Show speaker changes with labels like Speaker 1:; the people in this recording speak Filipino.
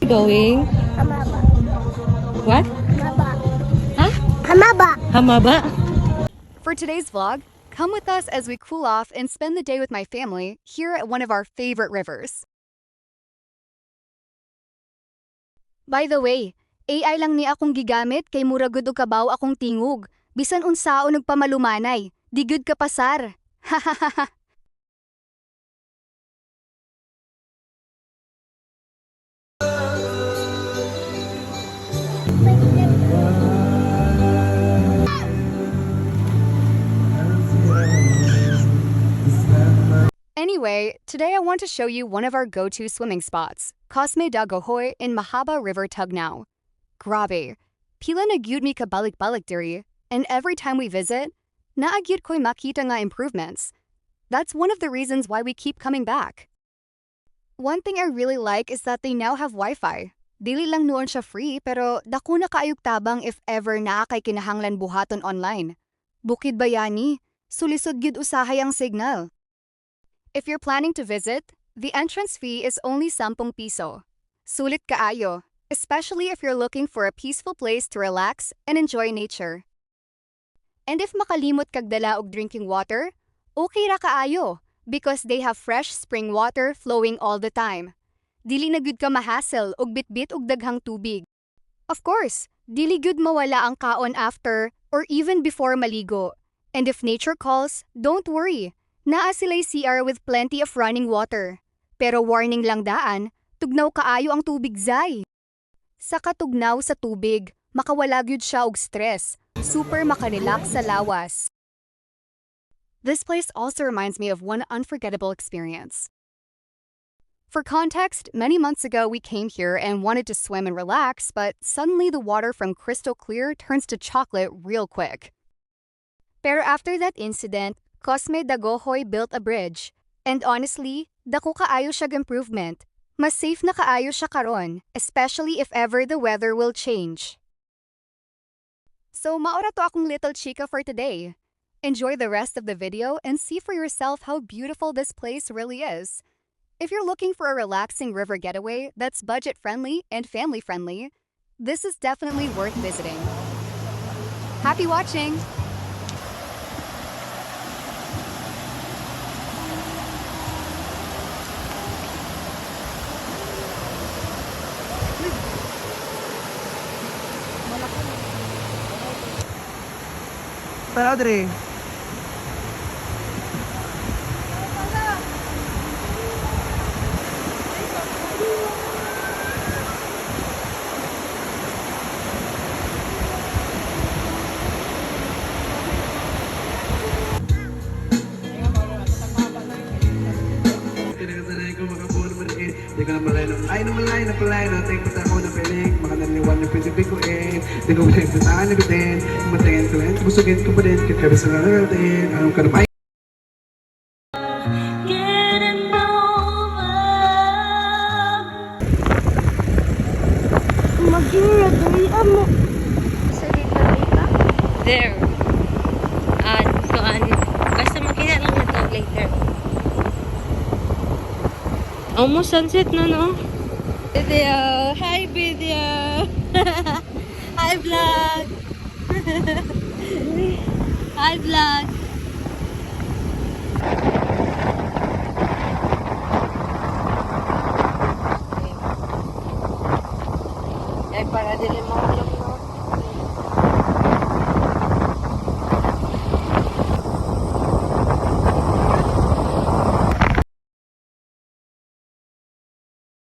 Speaker 1: Going?
Speaker 2: Hamaba.
Speaker 1: What?
Speaker 2: Hamaba.
Speaker 1: Huh?
Speaker 2: Hamaba.
Speaker 1: Hamaba?
Speaker 3: For today's vlog, come with us as we cool off and spend the day with my family here at one of our favorite rivers. By the way, AI lang ni akong gigamit kay muragod og kabaw akong tingog. Bisan unsaon og pamalumanay, di gud ka pasar. Hahaha. Anyway, today I want to show you one of our go-to swimming spots, Cosme Dagohoy in Mahaba River, Tugnaw. Grabe, pila na gyud mi kabalik-balik diri, and every time we visit, naagyud ko'y makita nga improvements. That's one of the reasons why we keep coming back. One thing I really like is that they now have Wi-Fi. Dili lang noon siya free pero dako na kaayog tabang if ever naa kay kinahanglan buhaton online. Bukid Bayani, sulisod gyud usahay ang signal. If you're planning to visit, the entrance fee is only 10 piso. Sulit kaayo, especially if you're looking for a peaceful place to relax and enjoy nature. And if makalimot kag dala og drinking water, okay ra kaayo because they have fresh spring water flowing all the time. Dili na gyud ka mahassle og bitbit og daghang tubig. Of course, dili gyud mawala ang kaon after or even before maligo. And if nature calls, don't worry. Naa sila'y CR with plenty of running water. Pero warning lang daan, tugnaw kaayo ang tubig zay. Sa katugnaw sa tubig, makawala gyud siya og stress. Super makarelax sa lawas. This place also reminds me of one unforgettable experience. For context, many months ago we came here and wanted to swim and relax, but suddenly the water from crystal clear turns to chocolate real quick. Pero after that incident, Cosme Dagohoy built a bridge. And honestly, dako kaayo siya improvement. Mas safe na kaayo siya karon, especially if ever the weather will change. So maora to akong little chika for today. Enjoy the rest of the video and see for yourself how beautiful this place really is. If you're looking for a relaxing river getaway that's budget-friendly and family-friendly, this is definitely worth visiting. Happy watching!
Speaker 4: Para Audrey.
Speaker 5: Di ko na malay na palay na take pata ko na piling mga naniwan na pinipig ko di ko wala yung tataan na bitin matayin ko yan busugin ko pa din kakabis na natin anong karapay
Speaker 2: Maging mo. Sa dito ka?
Speaker 1: There. Basta makita lang na to later. Almost sunset na, no? Video! Hi, video! Hi, vlog! Hi, vlog! Ay, para dili mo